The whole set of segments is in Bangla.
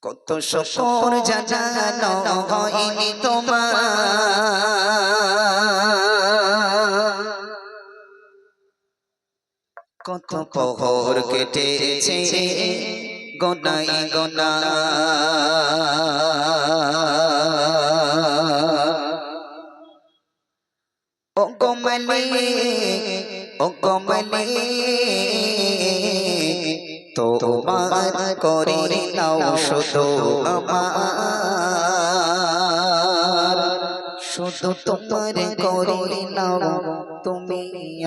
কত শুকর জানানো হয়নি তোমার, কত প্রহর কেটেছে গোনাই গোনা। ও কমলি ও কমলি তোমার করে নাও শুধু আমার, শুধু তোমার করে নাও তুমি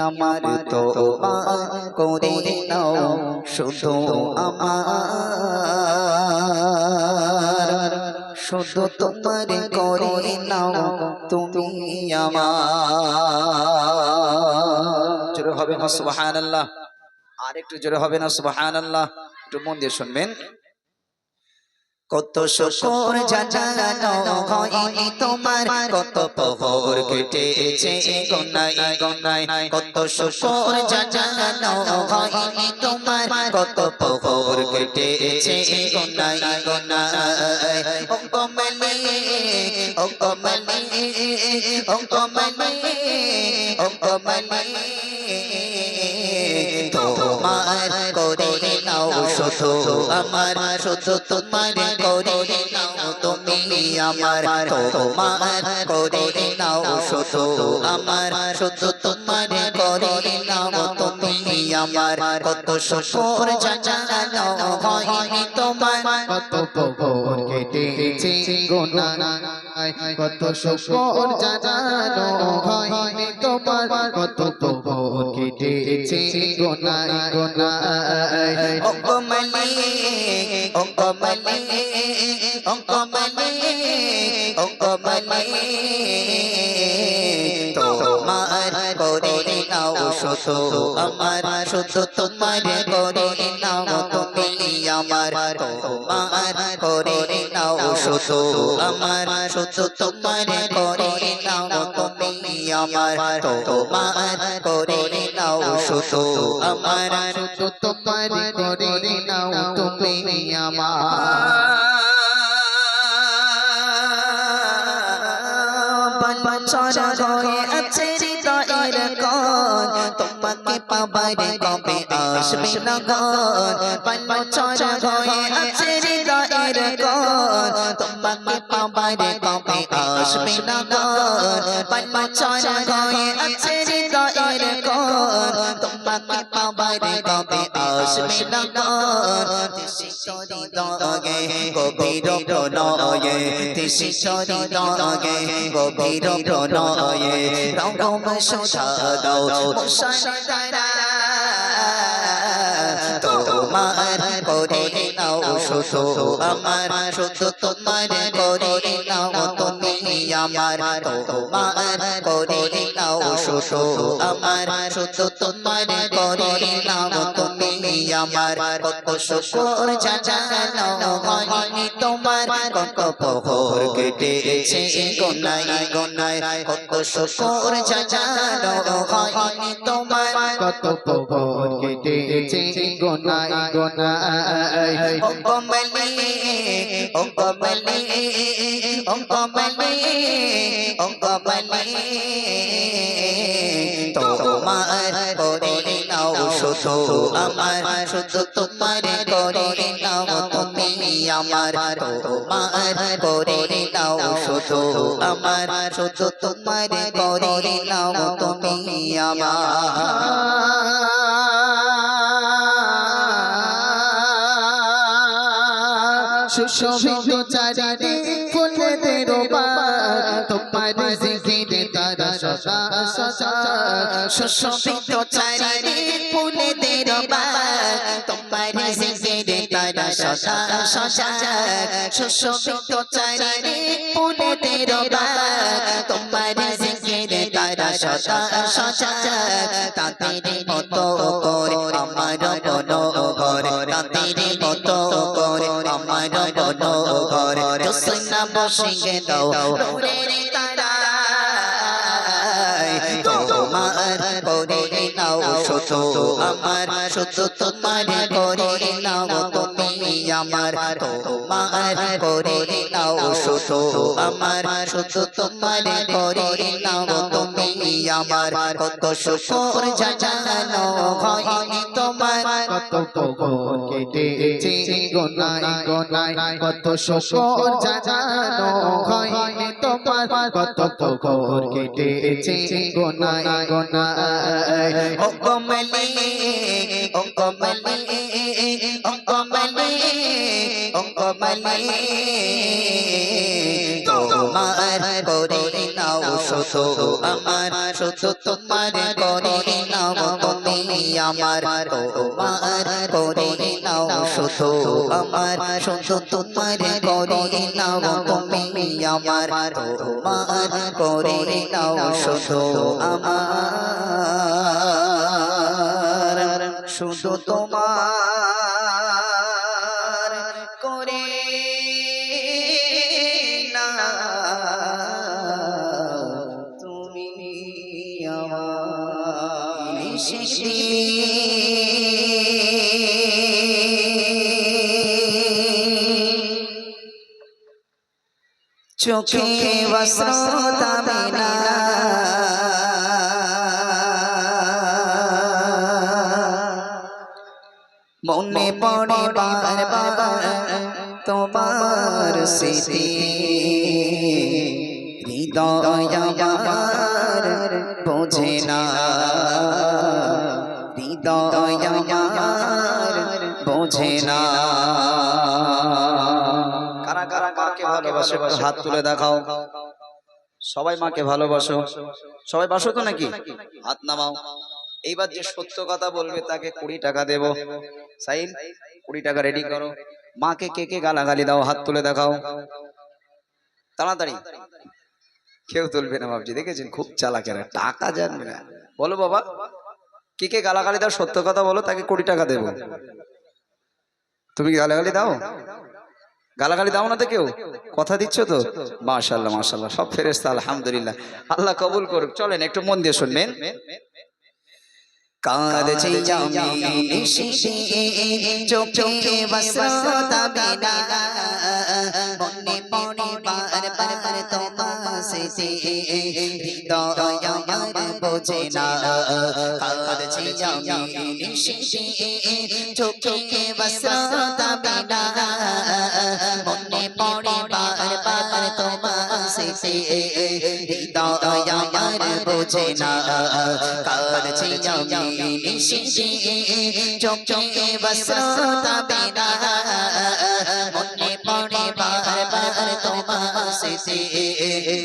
আমার, তোমার করে নাও শুধু আমার, শুধু তোমার করে নাও তুমি আমার। জোরে হবে না সুবহানাল্লাহ? আর একটু জোরে হবে না সুবহানাল্লাহ? একটু মন দিয়ে শুনবেন। কত শুকর জানানো হয়নি তোমার, কত প্রহর কেটেছে গোনাই গোনাই। কত শুকর জানানো হয়নি তোমার, কত প্রহর কেটেছে গোনাই গোনাই। ও কমলি ও কমলি ও কমলি ও কমলি তোমার করে নাও শুধু আমার, শুধু তোমার করে নাও তুমি আমার, তোমার করে নাও শুধু আমার, শুধু তোমার করে নাও তুমি আমার। কত শুকর জানানো হয়নি তোমার, কত প্রহর কেটেছে গোনাই, কত শুকর জানানো হয়নি তোমার, কত প্রহর কেটেছে গোনাই গোনাই। ও কমলি ও কমলি ও কমলি ও কমলি তোমার করে নাও শুধু আমার, শুধু তোমার করে নাও তুমি আমার, তোমার করে নাও শুধু আমার, শুধু তোমার করে নাও তুমি আমার, তোমার করে নাও শুধু আমার, শুধু তোমার করে নাও তুমি আমার। বাঞ্ছনা হয়ে আছে হৃদয়ের কোণ, তোমাকে পাবার কবে আসবে লগন। বাঞ্ছনা হয়ে আছে হৃদয়ের কোণ, তোমাকে পাবার কবে আসবে লগন। বাঞ্ছনা হয়ে আছে হৃদয়ের কোণ, তোমাকে পাবার কবে আসবে লগন। তিসিরি দগে গভীর প্রণয়ে, তিসিরি দগে গভীর প্রণয়ে, রঙম সুধা দাও মুসার দ্বারা। তোমার করে নাও শুধু আমার, শুধু তোমার করে নাও তুমি আমার, তোমার করে নাও শুধু আমার, শুধু তোমার করে নাও তুমি আমার। কত শুকর জানানো হয়নি তোমার, কত প্রহর কেটেছে গোনাই গোনাই। কত শুকর জানানো হয়নি তোমার, কত প্রহর কেটেছে গোনাই গোনাই। ও কমলি ও কমলি ও কমলি ও কমলি তোমার করে নাও শুধু আমার, শুধু তোমার করে নাও তুমি আমার, তোমার করে নাও শুধু আমার, শুধু তোমার করে নাও তুমি আমার। সুশোভিত চারিদিক ফুলেদের বাগান, তোমার জিকিরে তারা সদা সদা। সুশোভিত চারিদিক ফুলেদের বাগান, তোমার জিকিরে তারা সদা সদা। সুশোভিত চারিদিক ফুলেদের বাগান, তোমার জিকিরে তারা সদা সদা। তাদের মতো করে আমার মনোহর, তাদের মতো করে আমার মনোহর, জোসনা বসিয়ে দাও নূরের তারায়। তোমার করে নাও শুধু আমার, শুধু তোমার করে নাও তুমি আমার তোমার করে নাও শুধু আমার শুধু তোমার করে নাও তুমি আমার কত শুকর জানানো হয়নি তোমার কত পকর কেটেছে গোনায় গোনায় কত শুকর জানানো হয়নি তোমার কত পকর কেটেছে গোনায় গোনায় ও কমলি ও কমলি ও কমলি ও কমলি তোমার করে নাও শুধু আমার শুধু তোমার করে নাও তুমি আমার তোমার করে নাও শুধু আমার শুধু তোমার করে নাও তুমি আমার তোমার করে নাও শুধু আমার শুধু তোমার করে না তুমি আমার চোখে বস্ত্রতা না মনে পড়ে বারবার তোমার স্মৃতি হৃদয় আমার বোঝে না হৃদয় আমার বোঝে না কারা কারা মাকে ভালোবাসে একটু হাত তুলে দেখাও সবাই মাকে ভালোবাসো সবাই বাসো তো নাকি হাত নামাও এইবার যে সত্য কথা বলবে তাকে 20 টাকা দেব সাইন 20 টাকা রেডি করো মাকে কে কে গালাগালি দাও হাত তুলে দেখাও তাড়াতাড়ি কেউ তুলবে না বাবজি দেখেছেন খুব চালাকেরা টাকা জানবে না বলো বাবা কে কে গালাগালি দাও সত্য কথা বলো তাকে 20 টাকা দেব তুমি কি গালাগালি দাও গালাগালি দাও না তো কেউ কথা দিচ্ছ তো মাশাআল্লাহ মাশাআল্লাহ সব ফেরেশতা আলহামদুলিল্লাহ আল্লাহ কবুল করুক চলেন একটু মন দিয়ে শুনবেন কাঁদছি আমি নিশিতে চোখে বস্ত্রতা বিনা মনে পড়ে বারবার তোমার স্মৃতি হৃদয় আমার বোঝে না কাঁদছি আমি নিশিতে চোখে বস্ত্রতা বিনা মনে পড়ে বারবার তোমার স্মৃতি হৃদয় আমার বোঝে না কাঁদছি আমি নিশিতে চোখে বস্ত্রতা বিনা মনে পড়ে বারবার তোমার স্মৃতি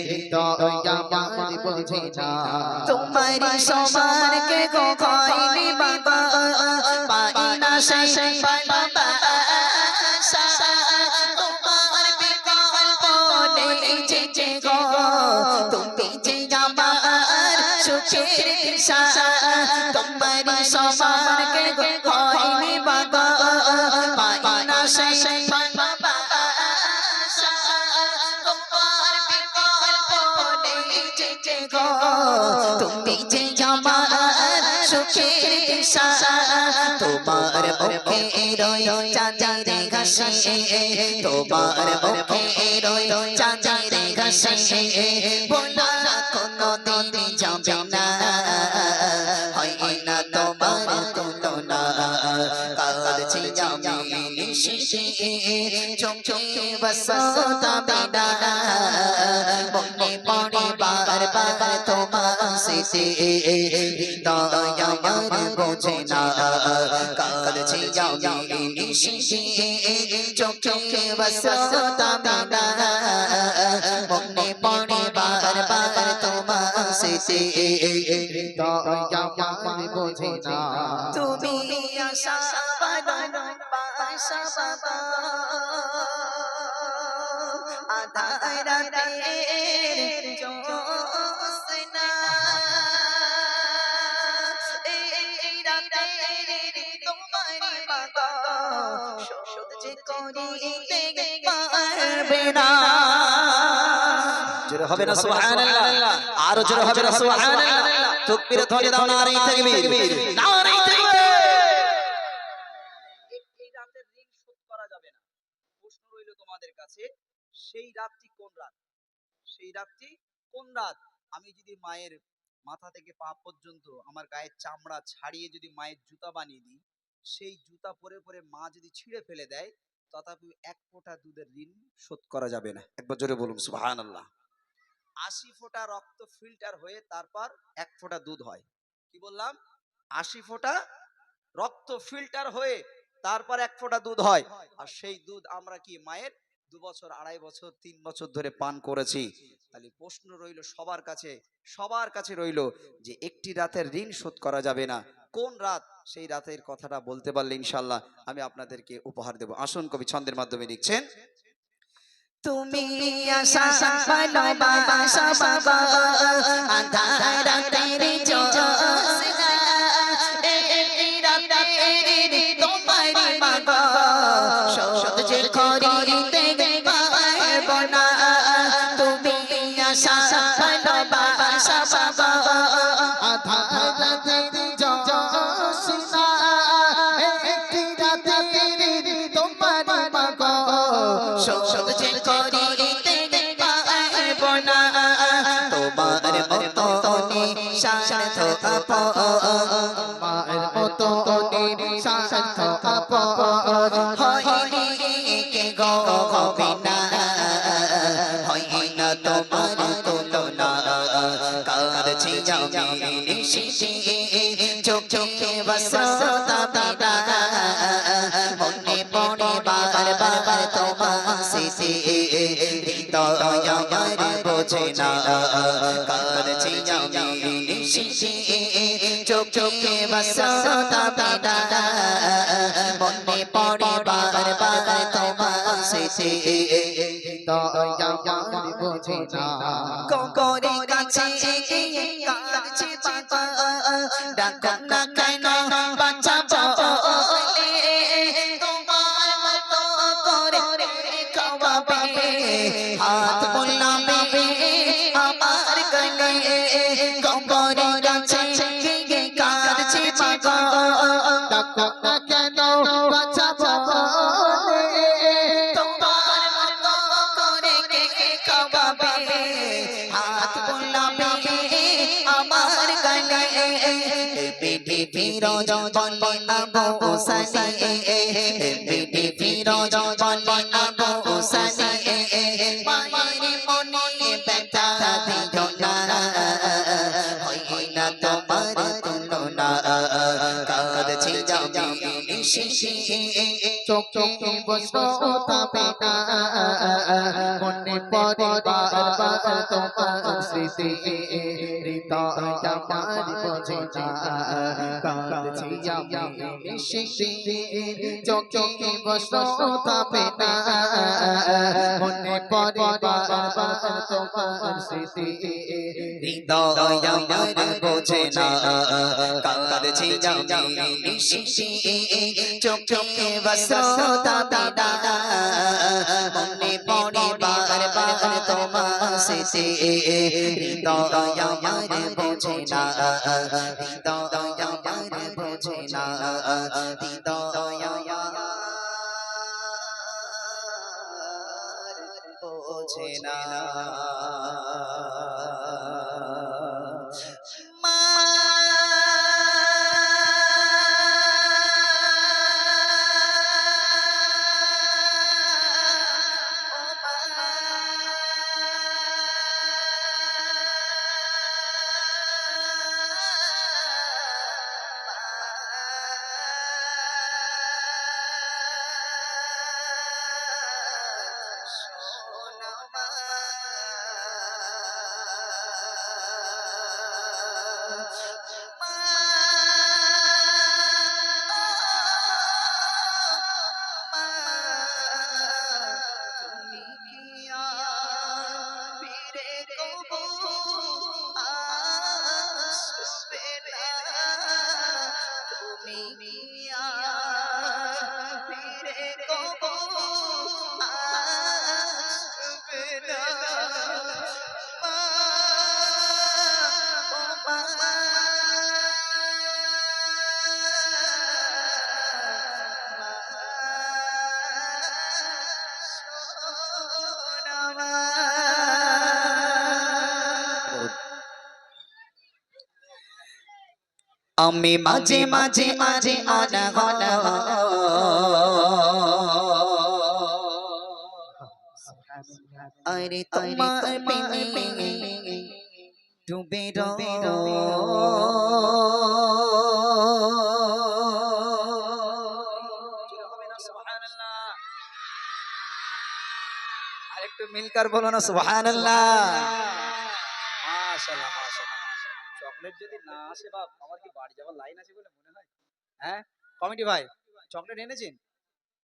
হৃদয় আমার বোঝে না তোমার সমান কে গো কইনি বাবা পাই না সেই ভালোবাসা তোমার বিকল্প নেই যে গো তুমি যে আমার সুখের দিশা তোমার সমান কে গো কইনি বাবা পাই না সেই ভালোবাসা তোমার বিকল্প নেই যে গো তুমি যে আমার সুখের দিশা তোমার মুখে রয় চাঁদের ঘাসে তোমার মুখে রয় চাঁদের ঘাসে বলা কোনো দিন যাবে না হয় না তোমার তুলনা কাঁদছি আমি নিশিতে চোখে বস্ত্রতা বিনা মনে পড়ে বারবার তোমার স্মৃতি হৃদয় আমার বোঝে না কাঁদছি আমি নিশিতে চোখে বস্ত্রতা বিনা মনে পড়ে বারবার তোমার স্মৃতি হৃদয় আমার বোঝে না তুমি আশা বাসা বাবা আধার রাতের জ্যোৎস্না এই রাতের তোমার বাবা সহ্য করিতে পারবে না জোরে হবে না সুবহানাল্লাহ আরো জোরে হবে না সুবহানাল্লাহ তাকবীর ধ্বনি দাও নারে তাকবীর নারে তাকবীর ঋণ শোধ করা যাবে না। প্রশ্ন রইল তোমাদের কাছে, সেই রাতটি কোন রাত? সেই রাতটি কোন রাত? আমি যদি মায়ের মাথা থেকে পা পর্যন্ত আমার গায়ের চামড়া ছাড়িয়ে যদি মায়ের জুতা বানিয়ে দিই, সেই জুতা পরে পরে মা যদি ছিঁড়ে ফেলে দেয়, তথাপি এক ফোঁটা দুধের ঋণ শোধ করা যাবে না। একবার জোরে বলুন সুবহানাল্লাহ। 80 ফোঁটা রক্ত ফিল্টার হয়ে তারপর এক ফোঁটা দুধ হয়। কি বললাম? 80 ফোঁটা রক্ত ফিল্টার হয়ে তারপর এক ফোঁটা দুধ হয়। আর সেই দুধ আমরা কি মায়ের 2 বছর, 2.5 বছর, 3 বছর ধরে পান করেছি। তাহলে প্রশ্ন রইল সবার কাছে রইল যে একটি রাতের ঋণ শোধ করা যাবে না। কোন রাত? সেই রাতের কথাটা বলতে পারলে ইনশাআল্লাহ আমি আপনাদেরকে উপহার দেব। আসুন, কবি ছন্দের মাধ্যমে লিখছেন। তুমি আশা ভালোবাসা বাবা আধার রাতের জ্যোৎস্না এই রাতের তোমারি বাবা সহ্য করিতে পারব না। তুমি আশা ভালোবাসা বাবা আধার রাতের জ্যোৎস্না একটি রাতের তোমার মাগো সহ্য করিতে পারব না। তোমার মতো নিঃস্বার্থ মায়ের মতো নিঃস্বার্থ আপন হয়নি কে গো হবে না, হয় না তোমার তুলনা। কাঁদছি আমি নিশিতে চোখে বসতা পিতা, মনে পড়ে বারবার তোমার স্মৃতি, হৃদয় আমার বোঝে না। কাঁদছি আমি নিশিতে চোখে বসতা পিতা, মনে পড়ে বারবার তোমার স্মৃতি, হৃদয় আমার বোঝে না। করে কাছে কাছে বাবা ডাকো না কেন বাচ্চা বলে, তোমার মতো করে খাওয়াবে, হাত বোলাবে আমার গলে, করে কাছে কাছে বাবা ডাকো না কেন বাঁচা বলে, তোমার মতো করে খাওয়াবে, হাত বোলাবে আমার গলে। বিধি ফিরোজ বলে আবু সানি, বিধি ফিরোজ বলে আবু সানি, মায়ের মনে ব্যথা দিও না, হয় না তোমার তুলনা। কাঁদছি আমি নিশিতে চোখে বসতা পেটা মনে পড়ে বারবার তোমার স্মৃতি, হৃদয় আমার বোঝে না। কাঁদছি আমি নিশিতে চোখে বসতা পেটা মনে পড়ে বারবার তোমার স্মৃতি, হৃদয় আমার বোঝে না। কাঁদছি আমি নিশিতে চোখে বসতা পিতা, মনে পড়ে বারবার তোমার স্মৃতি, হৃদয় আমার বোঝে না। হৃদয় আমার বোঝে না। হৃদয় আমার বোঝে না। মা আমি মাঝে মাঝে মাঝে আনা গলা আরে তোমার প্রেমে ডুবে আরেকটু মিলকার বলো না সুবহানাল্লাহ। মাশাআল্লাহ মাশাআল্লাহ। চকলেট যদি না আসে বাপ, আমার কি বাড়ি যাওয়ার লাইন আছে বলে মনে হয়? হ্যাঁ কমিটি ভাই, চকলেট এনেছেন?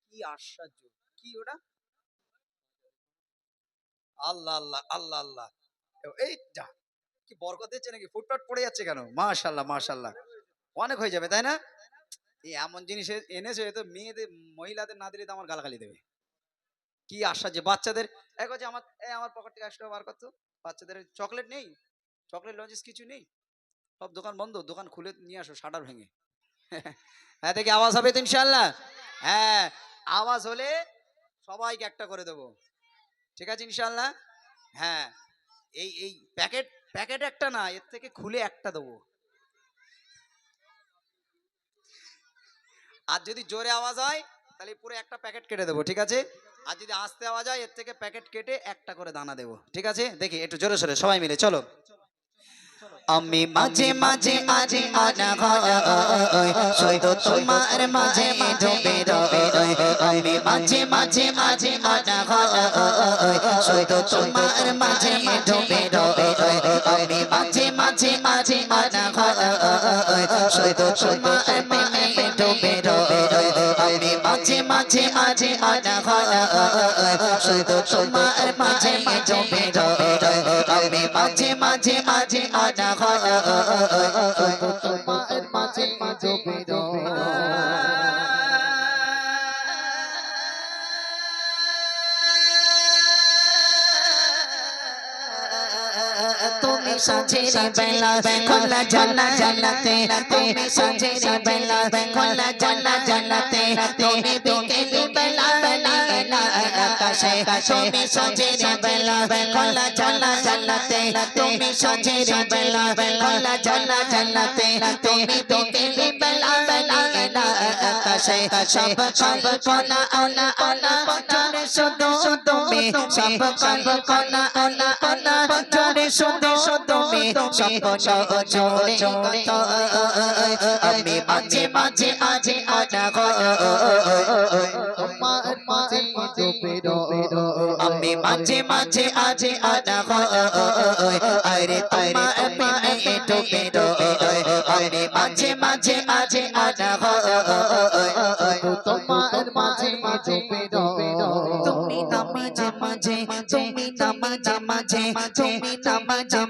কি আশ্চর্য, কি ওটা? আল্লাহ আল্লাহ আল্লাহ আল্লাহ, এই যা, কি বরকত দিচ্ছে নাকি? ফুটপাট পড়ে যাচ্ছে কেন? মাশাআল্লাহ মাশাআল্লাহ, অনেক হয়ে যাবে তাই না? এই এমন জিনিস এনেছে, এ তো মেয়েদের মহিলাদের না দিলে তো আমার গালাগালি দেবে। কি আশ্চর্য, বাচ্চাদের এক হচ্ছে আমার আমার পকেট থেকে 100 টাকা বার করতো। বাচ্চাদের চকলেট নেই, চকলেট লজেস কিছু নেই, সব দোকান বন্ধ, দোকান খুলে নিয়ে আসো শাটার ভেঙে। হ্যাঁ দেখি আওয়াজ হবে তো ইনশাআল্লাহ। হ্যাঁ আওয়াজ হলে সবাইকে একটা করে দেবো, ঠিক আছে ইনশাআল্লাহ। হ্যাঁ এই এই প্যাকেট, প্যাকেট একটা না, এর থেকে খুলে একটা দেবো। আর যদি জোরে আওয়াজ হয় তাহলে পুরো একটা প্যাকেট কেটে দেবো, ঠিক আছে? আর যদি আস্তে আওয়াজ হয় এর থেকে প্যাকেট কেটে একটা করে দানা দেবো, ঠিক আছে? দেখি একটু জোরে সোরে সবাই মিলে চলো। আমি মাঝে মাঝে মাঝে আনা হয় শুধু তোমার মাঝে ডুবে রই আমি মাঝে মাঝে মাঝে আনা হয় শুধু তোমার মাঝে ডুবে রই আমি মাঝে মাঝে মাঝে আনা হয় শুধু তোমার প্রেমে ডুবে রই আমি মাঝে মাঝে মাঝে আনা হয় শুধু তোমার মাঝে ডুবে রই আমি মাঝে মাঝে মাঝে আনা তোমার মাঝে ডুবে তুমি সাঁঝের বেলা খোলা জানা জানাতে তুমি সাঁঝের বেলা খোলা জানা জানাতে তুমি বিকেল বেলা বেলা আকাশে তুমি সাঁঝের বেলা খোলা জানা জানাতে তুমি সাঁঝের বেলা খোলা জানা জানাতে তুমি বিকেল বেলা বেলা আকাশে সব সব কোনা ওনা ওনা জোরে শুধু তুমি সব সব কোনা ওনা ওনা জোরে শুধু তুমি সব জোরে জোরে আমি মাঝে মাঝে আজে আনা তোমার মাঝে ডুবে আমি মাঝে মাঝে আজে আনা আরে তোমার প্রেমে ডুবে আমি মাঝে মাঝে আজে আনা তোমার মাঝে ডুবে তুমি না মাঝে মাঝে তুমি না মাঝে মাঝে তুমি না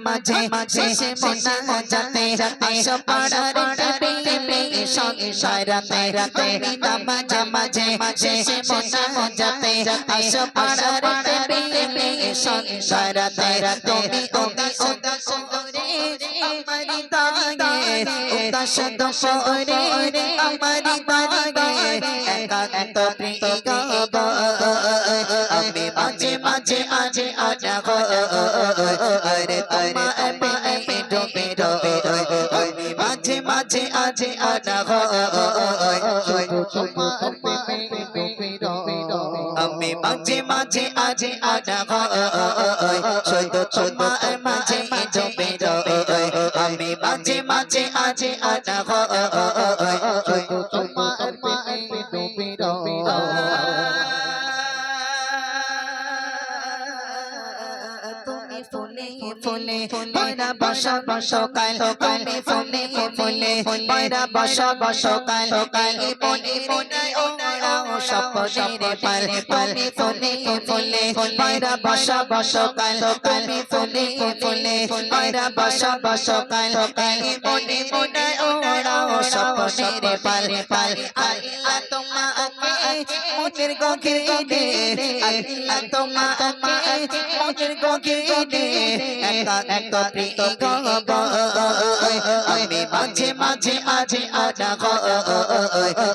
মাঝে মাঝে শেষে মনা যাতে আশা পাড়ার পেলে সংসারাতে তুমি না মাঝে মাঝে শেষে মনা যাতে আশা পাড়ার পেলে সংসারাতে তুমি উদাস করে আমারি দাগে উদাস করে আমারি দাগে একান্ত প্রিয় আমি মাঝে মাঝে আজে আনা আরে তোমার প্রেমে ডুবে আমি মাঝে মাঝে আজে আনা তোমার প্রেমে ডুবে আমি মাঝে মাঝে আজে আনা শুধু তোমার মাঝে ডুবে আমি মাঝে মাঝে আজে আনা শুধু তোমার প্রেমে ডুবে ফুলে ফুলে পয়রা বসা বসকাল তুমি ফুলে ফুলে পয়রা বসা বসকাল কালে মনে মনে ও স্বপ্নের পাল তুমি ফুলে ফুলে পয়রা বসা বসকাল তুমি ফুলে ফুলে পয়রা বসা বসকাল কালে মনে মনে ও স্বপ্নের পাল পাল আল্লাহ তোমাকে মনের গগিরে আল্লাহ তোমাকে মনের গগিরে একা একা প্রিয় আমি মাঝে মাঝে আজে আনা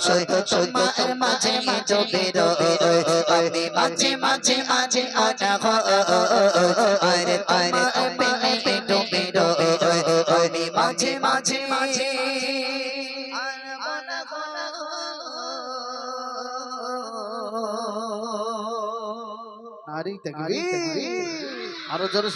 শুধু তোমার মাঝে ডুবে আমি মাঝে মাঝে আজে আনা আরে তোমার প্রেমে ডুবে আমি মাঝে মাঝে নারী তাকবীর আরো জোরে